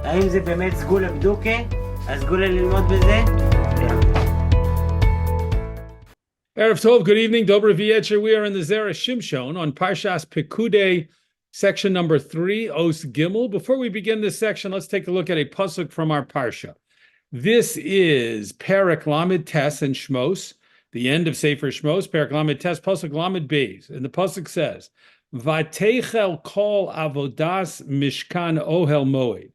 האם זה באמת סגולה בדוקה? הסגולה ללמוד בזה? Erev Tov, good evening. Dobro V'yetcher. We are in the Zera Shimshon on Parshas Pikudei, section number 3, Os Gimel. Before we begin this section, let's take a look at a pasuk from our parsha. This is Perek Lamed Tes and Shmos, the end of Sefer Shmos, Perek Lamed Tes, pasuk Lamed Beis. And the pasuk says, Vatechel kol avodas mishkan ohel moed.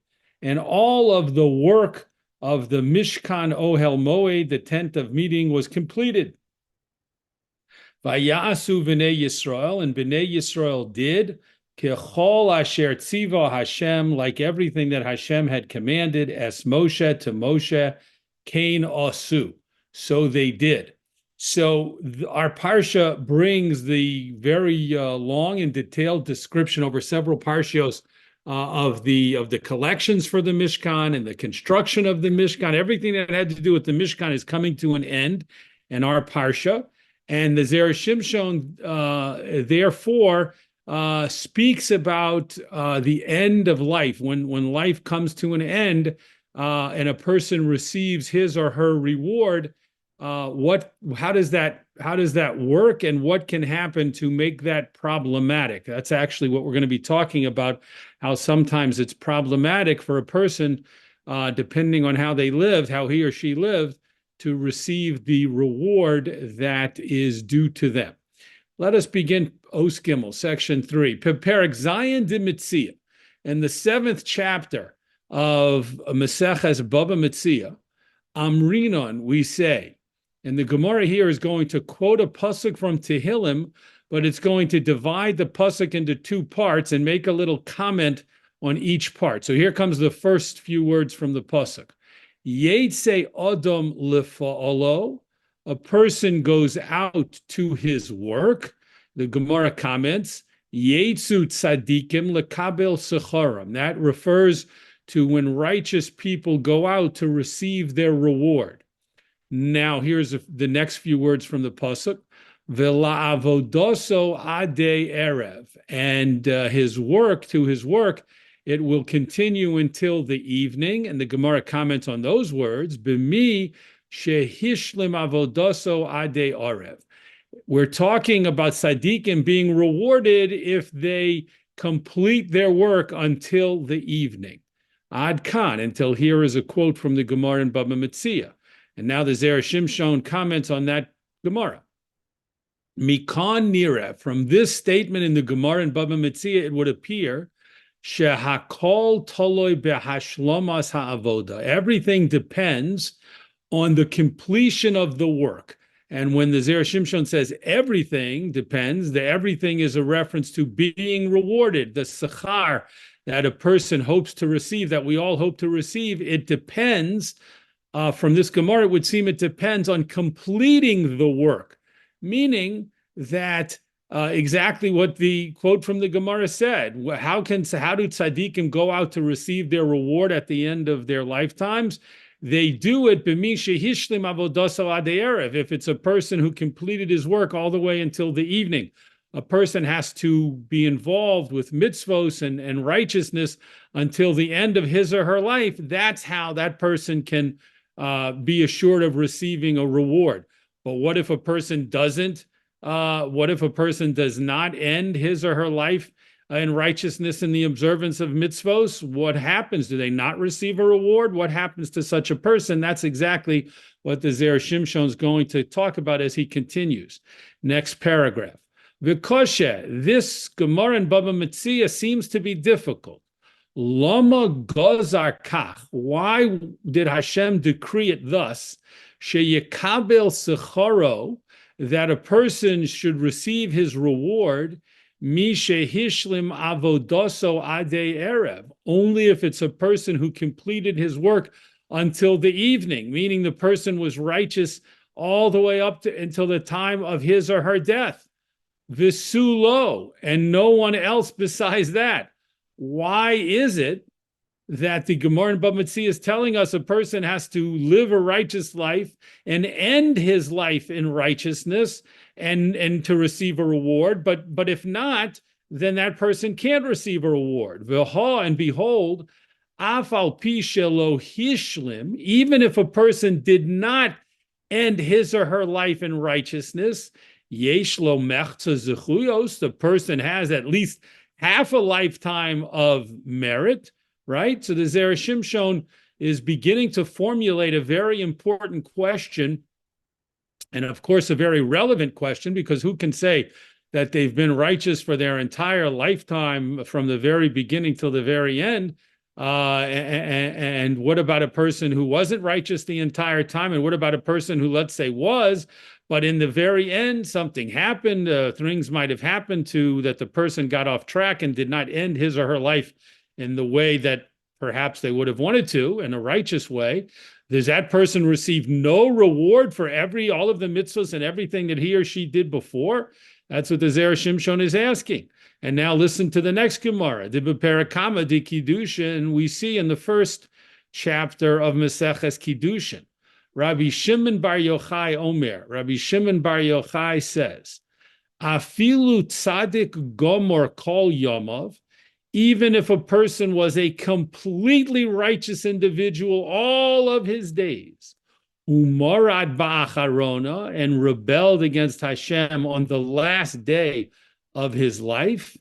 And all of the work of the Mishkan Ohel Moed, the tent of meeting, was completed. Vayasu v'nei Yisrael, and b'nei Yisrael did, kechol asher tziva Hashem, like everything that Hashem had commanded, es Moshe to Moshe, kain asu. So they did. So our parsha brings the very long and detailed description over several parshios of the collections for the Mishkan and the construction of the Mishkan. Everything that had to do with the Mishkan is coming to an end in our parsha. And the Zera Shimshon, therefore, speaks about the end of life. When life comes to an end and a person receives his or her reward, how does that work, and what can happen to make that problematic? That's actually what we're going to be talking about, how sometimes it's problematic for a person, depending on how they lived, how he or she lived, to receive the reward that is due to them. Let us begin Os Gimel, section 3. Perek Zayin de Mitzia, in the 7th chapter of Maseches Baba Mitzia, Amrinon, we say, and the Gemara here is going to quote a pasuk from Tehillim, but it's going to divide the pasuk into 2 parts and make a little comment on each part. So here comes the first few words from the pasuk. Yetze Adam lefa'alo, a person goes out to his work. The Gemara comments, Yetzu tzadikim lekabel secharam. That refers to when righteous people go out to receive their reward. Now, here's the next few words from the pasuk. V'la'avodoso adei erev, and his work, it will continue until the evening. And the Gemara comments on those words. B'mi shehishlim avodoso adei erev. We're talking about tzaddikim being rewarded if they complete their work until the evening. Ad kan, until here is a quote from the Gemara in Baba Metzia. And now the Zera Shimshon comments on that Gemara. Mikan nira, from this statement in the Gemara in Baba Metzia, it would appear shehakol toloi behashlomas ha'avoda. Everything depends on the completion of the work. And when the Zera Shimshon says everything depends, the everything is a reference to being rewarded, the sechar that a person hopes to receive, that we all hope to receive. It depends. From this Gemara, it would seem it depends on completing the work, meaning that exactly what the quote from the Gemara said. How do tzaddikim go out to receive their reward at the end of their lifetimes? They do it b'mi shehishlim avodaso adei erev. If it's a person who completed his work all the way until the evening, a person has to be involved with mitzvos and righteousness until the end of his or her life. That's how that person can be assured of receiving a reward. But what if a person doesn't? What if a person does not end his or her life in righteousness in the observance of mitzvos? What happens? Do they not receive a reward? What happens to such a person? That's exactly what the Zera Shimshon is going to talk about as he continues. Next paragraph. V'koshe, this Gemara in Baba Metzia seems to be difficult. Lama gozar kach. Why did Hashem decree it thus? Sheyekabel secharo, that a person should receive his reward. Mi shehishlim avodoso adei erev. Only if it's a person who completed his work until the evening, meaning the person was righteous all the way up to until the time of his or her death. Visulo, and no one else besides that. Why is it that the Gemara in Bava Metzia is telling us a person has to live a righteous life and end his life in righteousness and to receive a reward, but if not, then that person can't receive a reward. V'ha, and behold, Afal pi shelo hishlim, even if a person did not end his or her life in righteousness, yesh lo mechza zechuyos, the person has at least half a lifetime of merit, right? So the Zera Shimshon is beginning to formulate a very important question, and of course a very relevant question, because who can say that they've been righteous for their entire lifetime from the very beginning till the very end? And what about a person who wasn't righteous the entire time? And what about a person who, let's say, was, but in the very end, something happened, things might have happened to that the person got off track and did not end his or her life in the way that perhaps they would have wanted to, in a righteous way. Does that person receive no reward for all of the mitzvahs and everything that he or she did before? That's what the Zera Shimshon is asking. And now listen to the next Gemara, the Beperakama de Kiddushin. We see in the first chapter of Maseches Kiddushin, Rabbi Shimon bar Yochai Omer. Rabbi Shimon bar Yochai says, Afilu tzadik gomor kol yomov, even if a person was a completely righteous individual all of his days, umorad ba'acharona, and rebelled against Hashem on the last day of his life,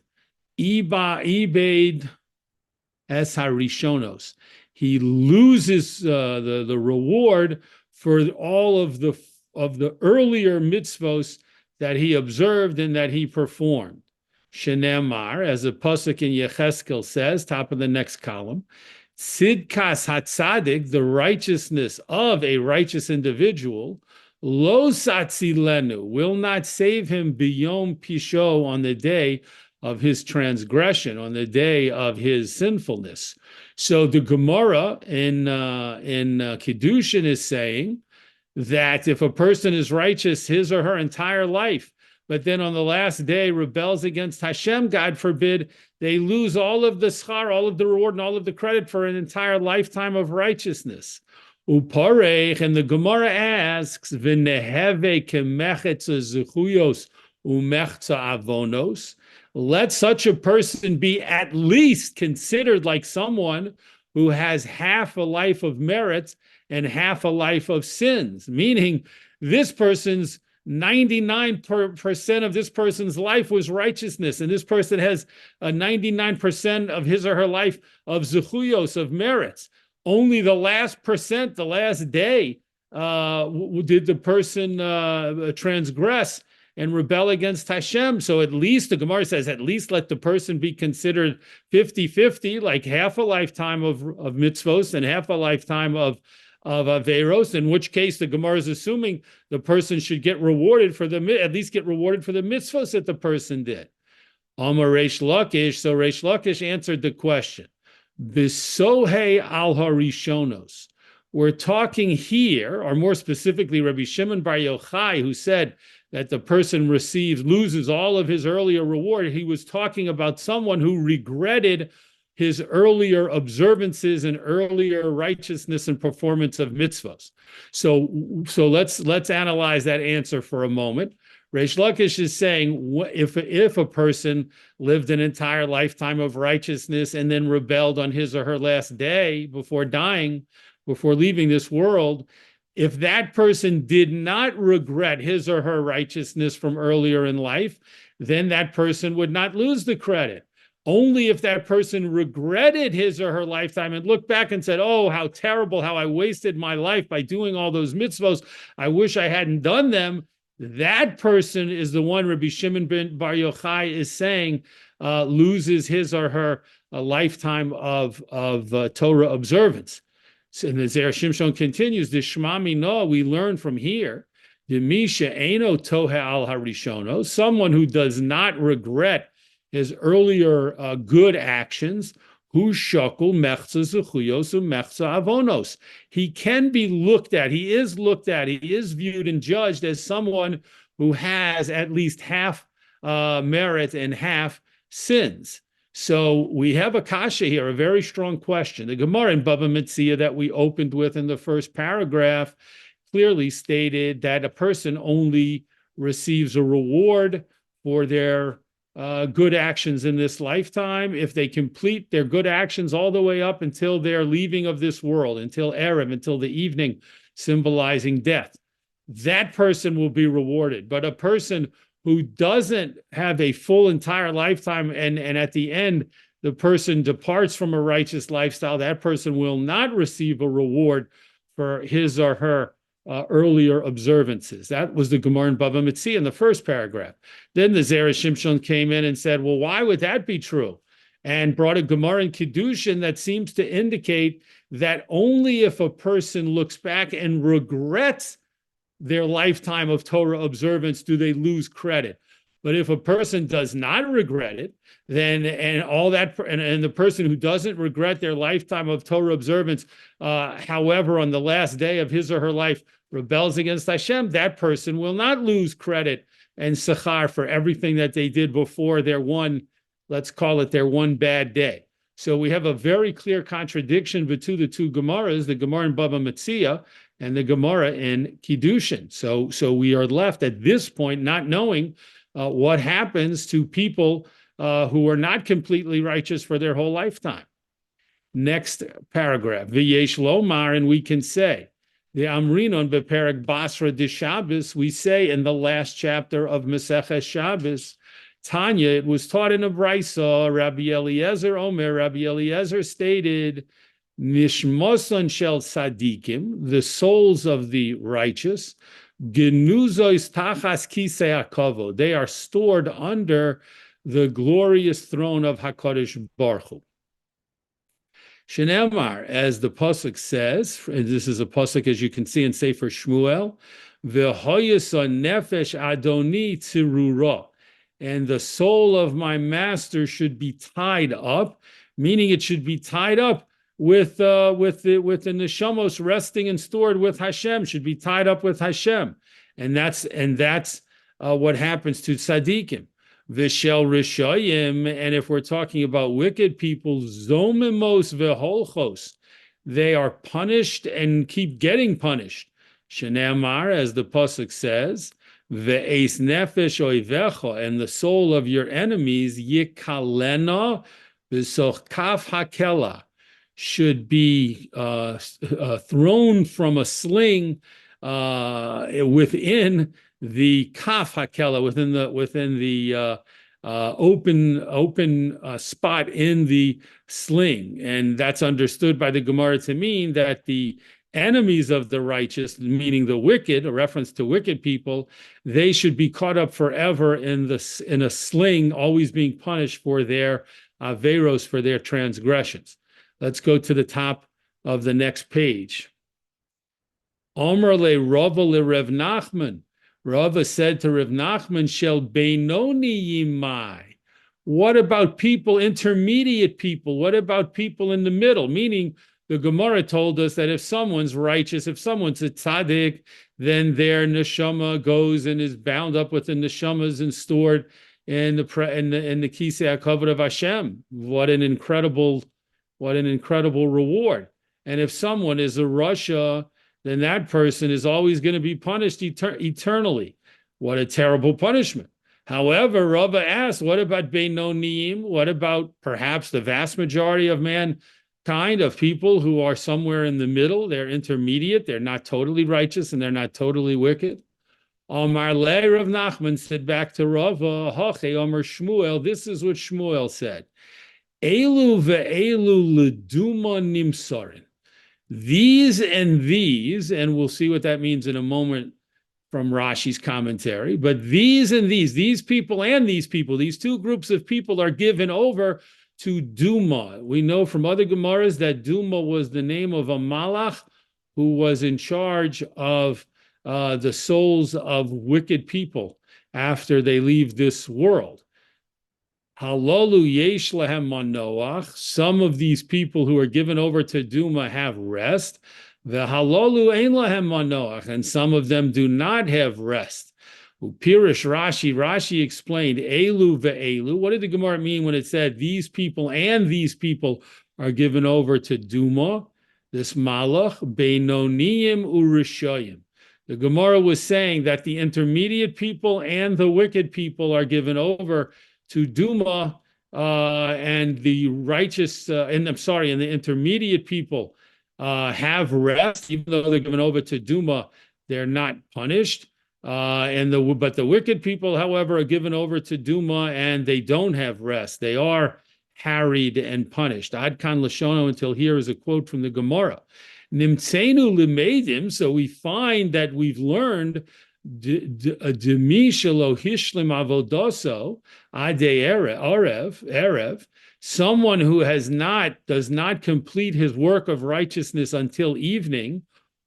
ibed es harishonos, he loses the reward for all of the earlier mitzvos that he observed and that he performed. Shenemar, as a pasuk in Yecheskel says, top of the next column, Tzidkas hatzadik, the righteousness of a righteous individual, lo satzilenu, will not save him biyom pisho, on the day of his transgression, on the day of his sinfulness. So the Gemara in Kiddushin is saying that if a person is righteous his or her entire life, but then on the last day rebels against Hashem, God forbid, they lose all of the schar, all of the reward, and all of the credit for an entire lifetime of righteousness. Uparech, and the Gemara asks, V'neheve kemechetza zechuyos umechza avonos. Let such a person be at least considered like someone who has half a life of merit and half a life of sins, meaning this person's 99% of this person's life was righteousness, and this person has a 99% of his or her life of zechuyos, of merits. Only the last percent, the last day, did the person transgress and rebel against Hashem. So at least, the Gemara says, at least let the person be considered 50-50, like half a lifetime of mitzvos and half a lifetime of Averos, in which case the Gemara is assuming the person should get rewarded for at least get rewarded for the mitzvos that the person did. Amar Reish Lakish, so Reish Lakish answered the question. Bisohe al harishonos. We're talking here, or more specifically, Rabbi Shimon bar Yochai, who said that the person loses all of his earlier reward. He was talking about someone who regretted his earlier observances and earlier righteousness and performance of mitzvahs. So let's analyze that answer for a moment. Reish Lakish is saying, if a person lived an entire lifetime of righteousness and then rebelled on his or her last day before dying, before leaving this world, if that person did not regret his or her righteousness from earlier in life, then that person would not lose the credit. Only if that person regretted his or her lifetime and looked back and said, oh, how terrible, how I wasted my life by doing all those mitzvos, I wish I hadn't done them, that person is the one Rabbi Shimon bar Yochai is saying loses his or her lifetime of Torah observance. So, and the Zera Shimshon continues, the Shmami no, we learn from here, the Misha Eino Tohe al Harishono, someone who does not regret his earlier good actions, who shakul mechza zechuyos umechza avonos. He can be looked at, he is viewed and judged as someone who has at least half merit and half sins. So we have a kasha here, a very strong question. The Gemara in Bava Metzia that we opened with in the first paragraph clearly stated that a person only receives a reward for their good actions in this lifetime, if they complete their good actions all the way up until their leaving of this world, until Erev, until the evening, symbolizing death, that person will be rewarded. But a person who doesn't have a full entire lifetime and at the end, the person departs from a righteous lifestyle, that person will not receive a reward for his or her earlier observances. That was the Gemara in Bava Metzia in the first paragraph. Then the Zera Shimshon came in and said, well, why would that be true? And brought a Gemara in Kiddushin that seems to indicate that only if a person looks back and regrets their lifetime of Torah observance do they lose credit. But if a person does not regret it, then and the person who doesn't regret their lifetime of Torah observance, however, on the last day of his or her life rebels against Hashem, that person will not lose credit and sechar for everything that they did before their one, let's call it their one bad day. So we have a very clear contradiction between the two Gemaras, the Gemara in Bava Metzia and the Gemara in Kiddushin. So we are left at this point not knowing what happens to people who are not completely righteous for their whole lifetime. Next paragraph, V'yesh lomar, and we can say, the Amrinon beperek Basra de Shabbos, we say in the last chapter of Maseches Shabbos, Tanya, it was taught in a brisa, Rabbi Eliezer Omer, Rabbi Eliezer stated, Nishmoson shel tzadikim, the souls of the righteous, genuzois tachas kisei hakavod, they are stored under the glorious throne of HaKadosh Baruch Hu. Shenemar, as the pasuk says, and this is a pasuk as you can see in Sefer Shmuel, v'hoyasa nefesh adoni tzirura, and the soul of my master should be tied up, meaning it should be tied up with the neshamos resting and stored with Hashem, should be tied up with Hashem, and that's what happens to tzaddikim. V'shel rishayim, and if we're talking about wicked people, zomimos v'holchos, they are punished and keep getting punished. Shenemar, as the pasuk says, ve'eis nefesh oivecha, and the soul of your enemies, yikalena v'soch kaf hakela, should be thrown from a sling within the kaf hakela, within the open spot in the sling, and that's understood by the Gemara to mean that the enemies of the righteous, meaning the wicked, a reference to wicked people, they should be caught up forever in a sling, always being punished for their averos, for their transgressions. Let's go to the top of the next page. Omer le Rava le Rev Nachman. Rava said to Rev Nachman, Shel Beinoni Yimai. What about people, intermediate people? What about people in the middle? Meaning, the Gemara told us that if someone's righteous, if someone's a tzaddik, then their neshama goes and is bound up with the neshamas and stored in the kisei hakavod of Hashem. What an incredible reward! And if someone is a rasha, then that person is always going to be punished eternally. What a terrible punishment. However, Rava asked, what about Beinonim? What about perhaps the vast majority of mankind, of people who are somewhere in the middle? They're intermediate, they're not totally righteous, and they're not totally wicked. Omar le Rav Nachman said back to Rava, Hache Omar Shmuel, this is what Shmuel said. Elu ve'elu leduma nimsarin. These, and we'll see what that means in a moment from Rashi's commentary, but these and these people and these people, these two groups of people are given over to Duma. We know from other Gemaras that Duma was the name of a malach who was in charge of the souls of wicked people after they leave this world. Halalu yesh lahem manoach. Some of these people who are given over to Duma have rest. The halalu ein lahem manoach, and some of them do not have rest. Pirish Rashi explained elu ve'elu. What did the Gemara mean when it said these people and these people are given over to Duma? This malach beinoniyim urishayim. The Gemara was saying that the intermediate people and the wicked people are given over to Duma, and the righteous, and the intermediate people have rest, even though they're given over to Duma, they're not punished. But the wicked people, however, are given over to Duma and they don't have rest. They are harried and punished. Ad kan Lashono, until here is a quote from the Gemara. Nimtzenu limedim, so we find that we've learned demi shelo hishlim avodoso adei erev, someone who does not complete his work of righteousness until evening,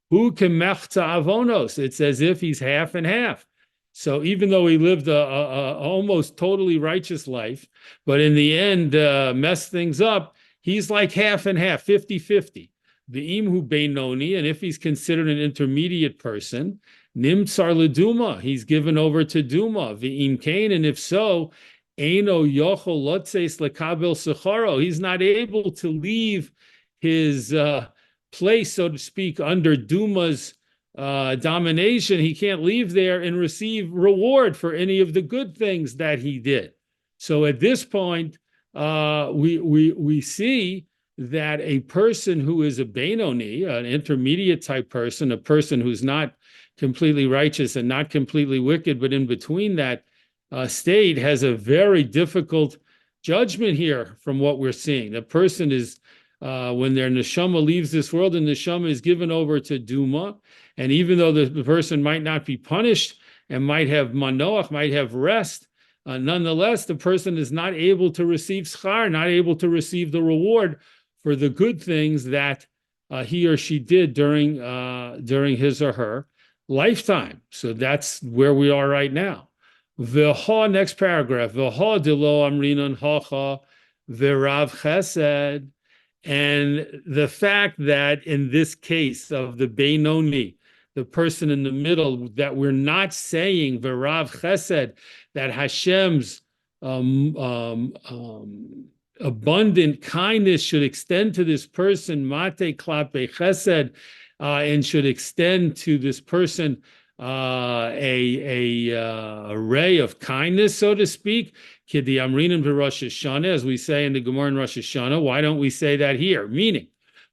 who kemechta avonos, it's as if he's half and half. So even though he lived a almost totally righteous life, but in the end messed things up, he's like half and half, 50-50. V'im hu beinoni, and if he's considered an intermediate person, nimtzar leduma, he's given over to Duma. V'im kain, and if so, eino yochol lotzeis lekabel secharo, he's not able to leave his place, so to speak, under Duma's domination. He can't leave there and receive reward for any of the good things that he did. So at this point, we see that a person who is a Benoni, an intermediate type person, a person who's not completely righteous and not completely wicked, but in between that state, has a very difficult judgment here from what we're seeing. The person is, when their neshama leaves this world, and neshama is given over to Duma, and even though the person might not be punished and might have manoach, might have rest, nonetheless, the person is not able to receive schar, not able to receive the reward for the good things that he or she did during his or her lifetime. So that's where we are right now. V'ha, next paragraph. V'ha delo amrinon hacha v'rav chesed. And the fact that in this case of the Benoni, the person in the middle, that we're not saying v'rav chesed, that Hashem's abundant kindness should extend to this person, mate klape chesed, and should extend to this person a ray of kindness, so to speak. Kidi amrinan v'Rosh Hashanah, as we say in the Gemara in Rosh Hashanah. Why don't we say that here? Meaning,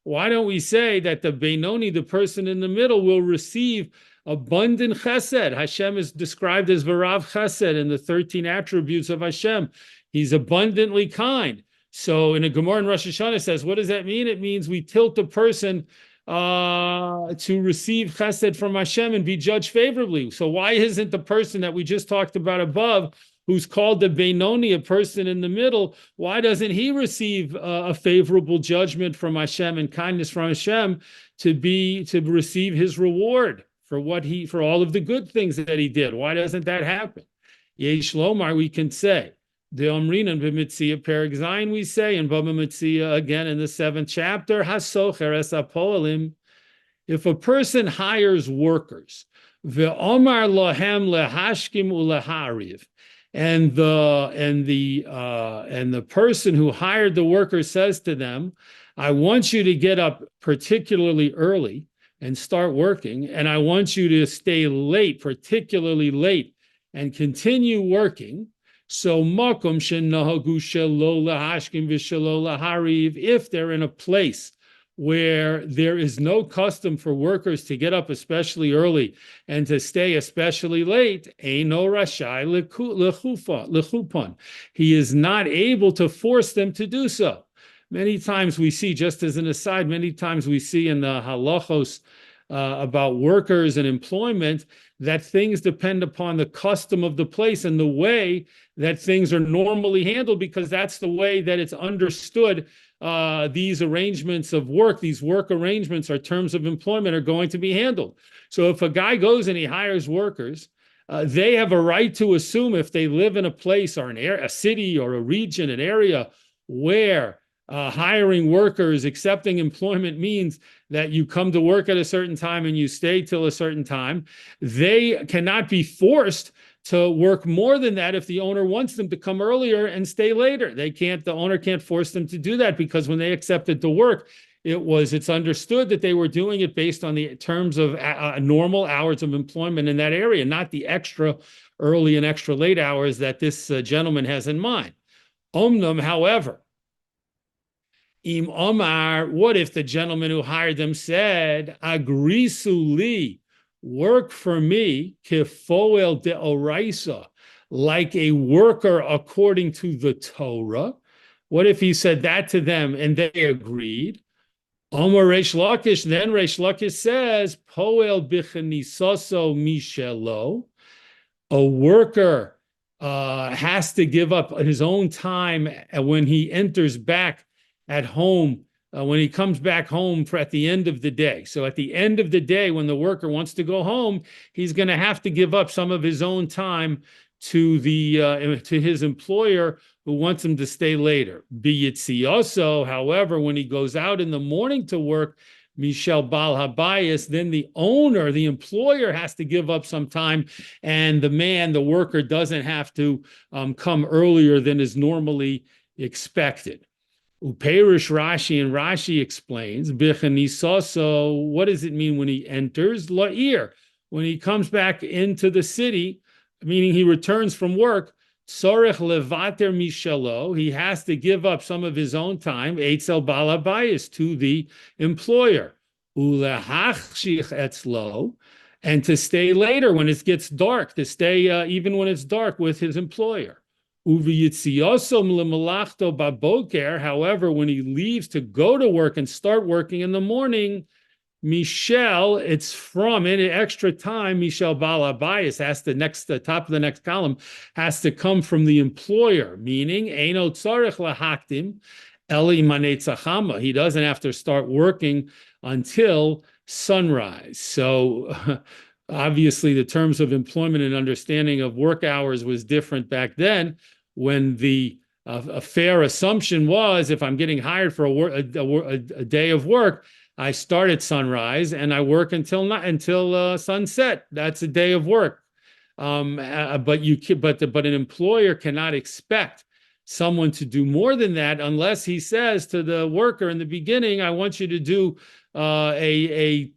why don't we say that the Benoni, the person in the middle, will receive abundant chesed? Hashem is described as v'rav chesed in the 13 attributes of Hashem. He's abundantly kind. So in a Gemara in Rosh Hashanah, it says, what does that mean? It means we tilt the person to receive chesed from Hashem and be judged favorably. So why isn't the person that we just talked about above, who's called the Benoni, a person in the middle, why doesn't he receive a favorable judgment from Hashem and kindness from Hashem to receive his reward for all of the good things that he did? Why doesn't that happen? Yesh lomar, we can say, the Omrinan b'Mitzia Perek Zayin, we say, and Baba Mitzia again in the 7th chapter, Hasocher es apolim, if a person hires workers, ve'omar lohem lehashkim ulehariv, and the person who hired the worker says to them, I want you to get up particularly early and start working, and I want you to stay late, particularly late, and continue working. So makom shenahagu shelo lahashkim v'shelo lahariv, if they're in a place where there is no custom for workers to get up especially early and to stay especially late, eino rashai lechupon, he is not able to force them to do so. Many times we see, just as an aside, many times we see in the halachos about workers and employment that things depend upon the custom of the place and the way that things are normally handled, because that's the way that it's understood. These arrangements of work, these work arrangements or terms of employment are going to be handled. So if a guy goes and he hires workers, they have a right to assume, if they live in a place or a city or a region, an area where hiring workers, accepting employment means that you come to work at a certain time and you stay till a certain time, they cannot be forced to work more than that if the owner wants them to come earlier and stay later. The owner can't force them to do that, because when they accepted to work, it's understood that they were doing it based on the terms of normal hours of employment in that area, not the extra early and extra late hours that this gentleman has in mind. Omnum, however, Im Omar, what if the gentleman who hired them said, Agrisu li, work for me, kifoel de oraisa, like a worker according to the Torah? What if he said that to them and they agreed? Omar Reish Lakish, then Reish Lakish says, Poel bichanisoso mishelo, a worker has to give up his own time when he enters back at home, when he comes back home at the end of the day. So at the end of the day, when the worker wants to go home, he's going to have to give up some of his own time to his employer who wants him to stay later. Biyitzioso, however, when he goes out in the morning to work, Mishel Bal Habayis, then the owner, the employer, has to give up some time, and the worker, doesn't have to come earlier than is normally expected. Uperish Rashi, and Rashi explains, Bichanisoso, what does it mean when he enters? La'ir, when he comes back into the city, meaning he returns from work, Tzorech levater mishalo, he has to give up some of his own time, Eitzel Bal Habayis, to the employer. Ulehachshich etzlo, and to stay later when it gets dark, to stay even when it's dark with his employer. Uviyitziyosom lemalachto baboker, however, when he leaves to go to work and start working in the morning, Michel, it's from any extra time, Michel Bal Habayis has to the top of the next column has to come from the employer, meaning Eino Tzarech Lahaktim Eli Manetzachama. He doesn't have to start working until sunrise. So obviously the terms of employment and understanding of work hours was different back then, when a fair assumption was, if I'm getting hired for a day of work, I start at sunrise and I work until sunset. That's a day of work. But an employer cannot expect someone to do more than that unless he says to the worker in the beginning, I want you to do a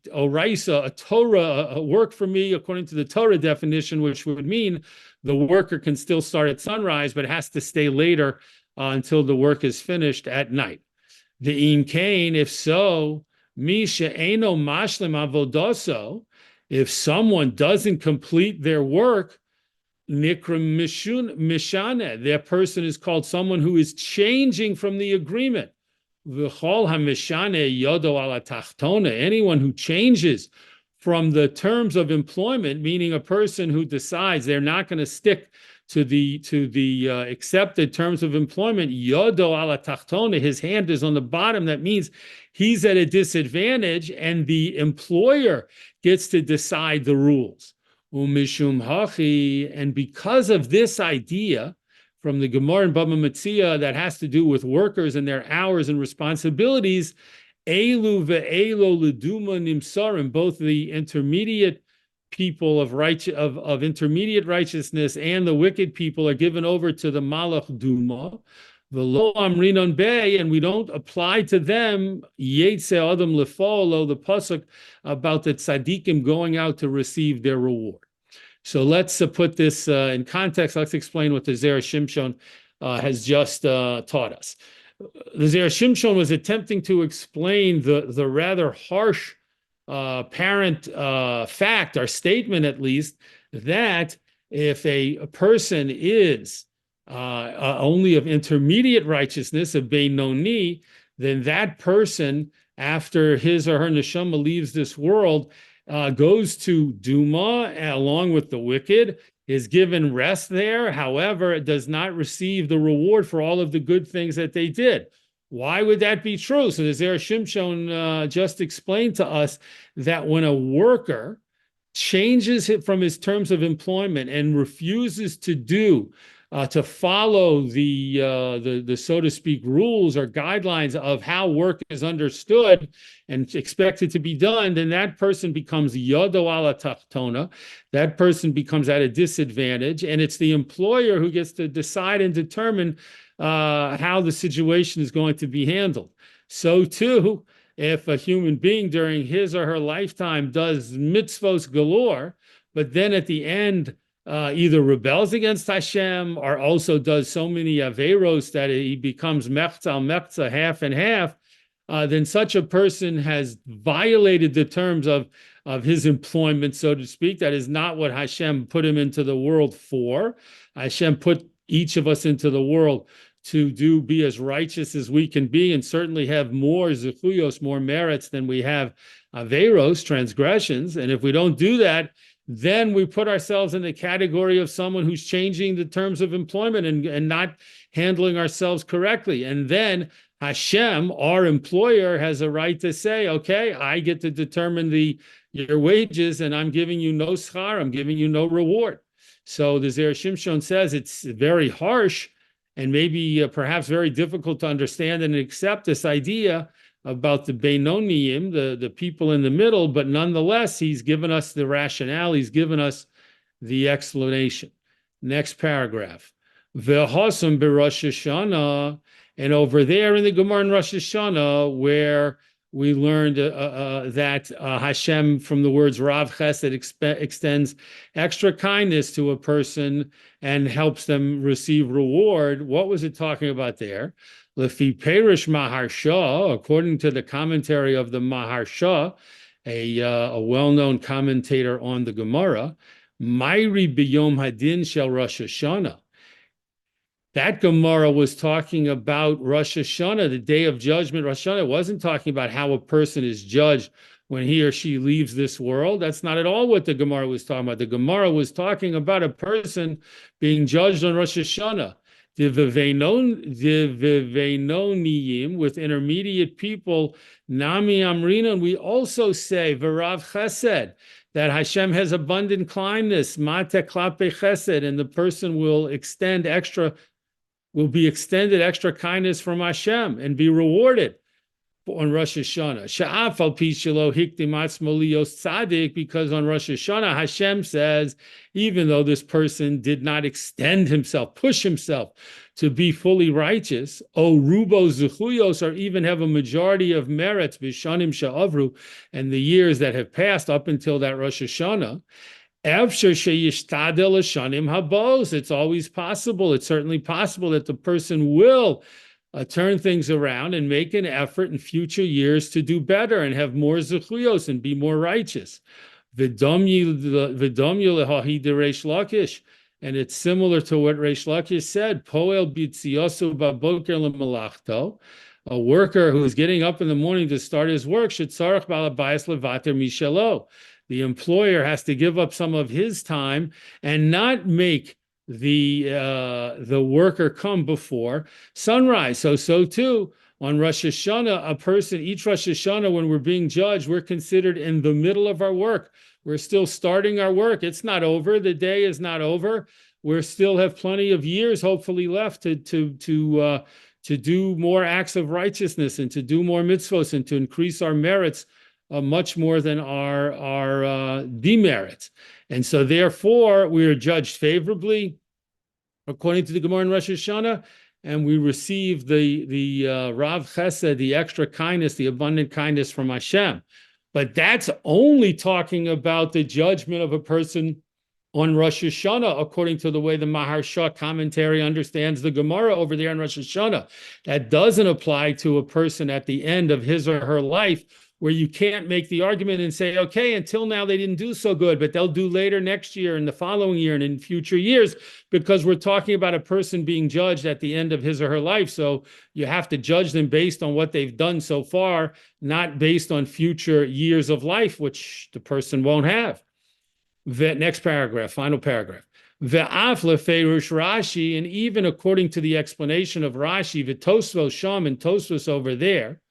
Torah, a work for me according to the Torah definition, which would mean the worker can still start at sunrise, but has to stay later until the work is finished at night. The Im Kain, if so, Mi she'eno mashlim avodoso, if someone doesn't complete their work, nikram mishane, that person is called someone who is changing from the agreement. V'chol hamishane yodo ala tachtona, anyone who changes from the terms of employment, meaning a person who decides they're not going to stick to the accepted terms of employment, yodo ala tachtona, his hand is on the bottom. That means he's at a disadvantage, and the employer gets to decide the rules. Umishum hachi, and because of this idea from the Gemara and Baba Metzia that has to do with workers and their hours and responsibilities, elu ve'elo leduma nimsarim, both the intermediate people of intermediate righteousness and the wicked people are given over to the Malach Duma, V'lo amrinon bay, and we don't apply to them Yetze Adam Lefolo, the pasuk about the tzaddikim going out to receive their reward. So let's put this in context. Let's explain what the Zera Shimshon has just taught us. The Zera Shimshon was attempting to explain the rather harsh apparent fact, or statement at least, that if a person is only of intermediate righteousness, of Beinoni, then that person, after his or her neshama leaves this world, goes to Duma along with the wicked, is given rest there. However, it does not receive the reward for all of the good things that they did. Why would that be true? So the Zera Shimshon just explained to us that when a worker changes it from his terms of employment and refuses to follow the so to speak rules or guidelines of how work is understood and expected to be done, then that person becomes yodo ala tachtona. That person becomes at a disadvantage, and it's the employer who gets to decide and determine how the situation is going to be handled. So too, if a human being during his or her lifetime does mitzvos galore, but then at the end either rebels against Hashem or also does so many averos that he becomes mechza, half and half, then such a person has violated the terms of his employment, so to speak. That is not what Hashem put him into the world for. Hashem put each of us into the world to be as righteous as we can be, and certainly have more zechuyos, more merits than we have averos, transgressions. And if we don't do that, then we put ourselves in the category of someone who's changing the terms of employment and not handling ourselves correctly. And then Hashem, our employer, has a right to say, okay, I get to determine your wages, and I'm giving you no schar, I'm giving you no reward. So the Zera Shimshon says it's very harsh and maybe perhaps very difficult to understand and accept this idea about the Beinoniyim, the people in the middle, but nonetheless, he's given us the rationale, he's given us the explanation. Next paragraph. V'hosam b'Rosh Hashanah, and over there in the Gemara in Rosh Hashanah, where we learned that Hashem, from the words Rav Chesed, extends extra kindness to a person and helps them receive reward. What was it talking about there? Lefi Perish Maharsha, according to the commentary of the Maharsha, a well-known commentator on the Gemara, Mayri biyom hadin shel Rosh Hashanah. That Gemara was talking about Rosh Hashanah, the day of judgment. Rosh Hashanah wasn't talking about how a person is judged when he or she leaves this world. That's not at all what the Gemara was talking about. The Gemara was talking about a person being judged on Rosh Hashanah. The Viveinoniyim, with intermediate people, Nami Amrina, and we also say, V'Rav Chesed, that Hashem has abundant kindness, Mate Klape Chesed, and the person will be extended extra kindness from Hashem and be rewarded on Rosh Hashanah. Sha'af al pi shelo hikdim atzmo lios tzaddik, because on Rosh Hashanah, Hashem says, even though this person did not extend himself, push himself to be fully righteous, o rubo zechuyos, or even have a majority of merits, bishanim sha'avru, and the years that have passed up until that Rosh Hashanah, it's always possible. It's certainly possible that the person will turn things around and make an effort in future years to do better and have more zechuyos and be more righteous. And it's similar to what Reish Lakish said, Poel b'tziyosu b'boker l'malachto, a worker who is getting up in the morning to start his work, shetzarach balabayas levater mishelo. The employer has to give up some of his time and not make the worker come before sunrise. So too, on Rosh Hashanah, a person, each Rosh Hashanah, when we're being judged, we're considered in the middle of our work. We're still starting our work. It's not over. The day is not over. We still have plenty of years, hopefully, left to do more acts of righteousness and to do more mitzvos and to increase our merits much more than our demerits. And so therefore, we are judged favorably according to the Gemara in Rosh Hashanah, and we receive the Rav Chesed, the extra kindness, the abundant kindness from Hashem. But that's only talking about the judgment of a person on Rosh Hashanah, according to the way the Maharsha commentary understands the Gemara over there in Rosh Hashanah. That doesn't apply to a person at the end of his or her life, where you can't make the argument and say, okay, until now they didn't do so good, but they'll do later next year and the following year and in future years, because we're talking about a person being judged at the end of his or her life. So you have to judge them based on what they've done so far, not based on future years of life, which the person won't have. Next paragraph, final paragraph. Ve'af lefeirush Rashi, and even according to the explanation of Rashi, v'tosvos sham, and Tosfos over there,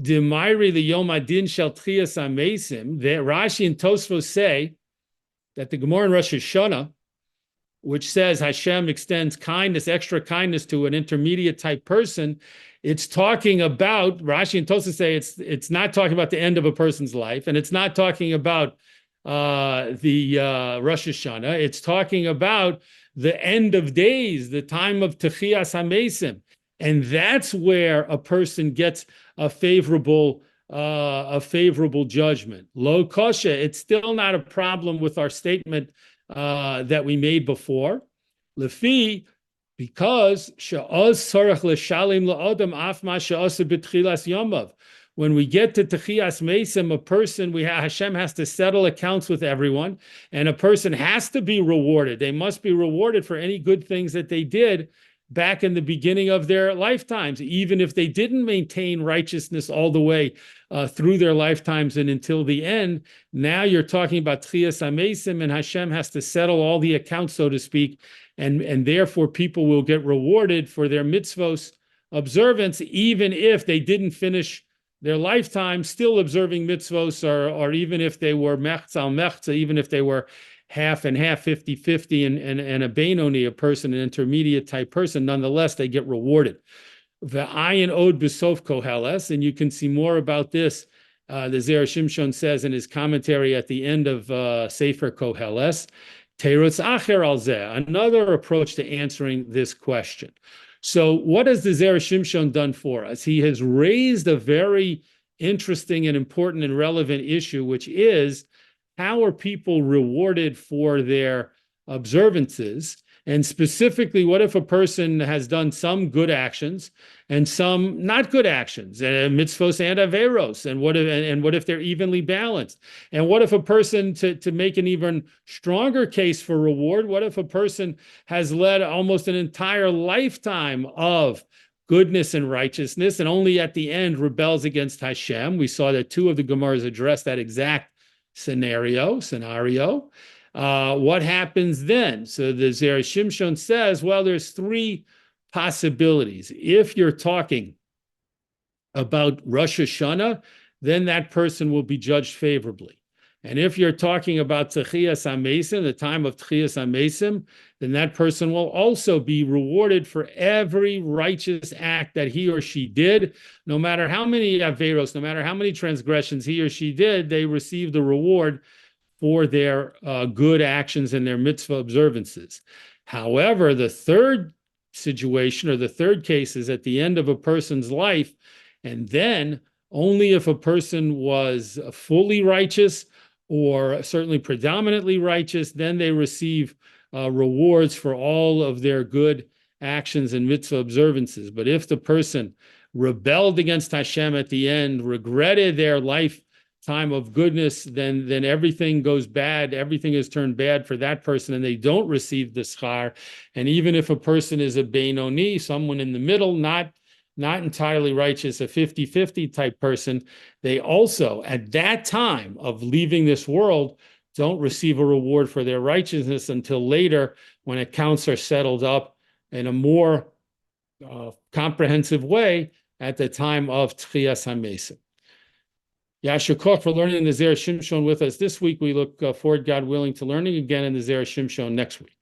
Demairi the Yom Adin Shel Tchias Amesim, that Rashi and Tosfos say that the Gemara in Rosh Hashanah, which says Hashem extends kindness, extra kindness to an intermediate type person, it's talking about, Rashi and Tosfos say it's not talking about the end of a person's life, and it's not talking about the Rosh Hashanah. It's talking about the end of days, the time of Tchias Amesim. And that's where a person gets a favorable a favorable judgment. Lo kosher, it's still not a problem with our statement that we made before. Lefi, because she'oz tzarech l'shalim la'adam af ma she'asa b'tchilas yomav. When we get to Techias Mesim, a person, Hashem has to settle accounts with everyone, and a person has to be rewarded. They must be rewarded for any good things that they did back in the beginning of their lifetimes, even if they didn't maintain righteousness all the way through their lifetimes and until the end. Now you're talking about Techias Mesim, and Hashem has to settle all the accounts, so to speak, and therefore people will get rewarded for their mitzvos observance, even if they didn't finish their lifetime still observing mitzvos, or even if they were mechza al mechza, even if they were half and half, 50-50, and a Benoni, a person, an intermediate type person, nonetheless, they get rewarded. Ve'ayin od b'sof koheles, and you can see more about this. The Zera Shimshon says in his commentary at the end of sefer Koheles, teirutz acher al zeh, another approach to answering this question. So what has the Zera Shimshon done for us? He has raised a very interesting and important and relevant issue, which is, how are people rewarded for their observances? And specifically, what if a person has done some good actions and some not good actions, mitzvos and averos? And what if they're evenly balanced? And what if a person, to make an even stronger case for reward, what if a person has led almost an entire lifetime of goodness and righteousness, and only at the end rebels against Hashem? We saw that two of the Gemaras address that exact scenario. What happens then? So the Zera Shimshon says, well, there's three possibilities. If you're talking about Rosh Hashanah, then that person will be judged favorably. And if you're talking about Techias HaMesim, the time of Techias HaMesim, then that person will also be rewarded for every righteous act that he or she did. No matter how many averos, no matter how many transgressions he or she did, they receive the reward for their good actions and their mitzvah observances. However, the third situation, or the third case, is at the end of a person's life, and then only if a person was fully righteous, or certainly predominantly righteous, then they receive rewards for all of their good actions and mitzvah observances. But if the person rebelled against Hashem at the end, regretted their lifetime of goodness, then everything goes bad. Everything is turned bad for that person, and they don't receive the schar. And even if a person is a Benoni, someone in the middle, not entirely righteous, a 50-50 type person, they also, at that time of leaving this world, don't receive a reward for their righteousness until later, when accounts are settled up in a more comprehensive way at the time of Techias HaMesim. Yasher Koch for learning in the Zera Shimshon with us this week. We look forward, God willing, to learning again in the Zera Shimshon next week.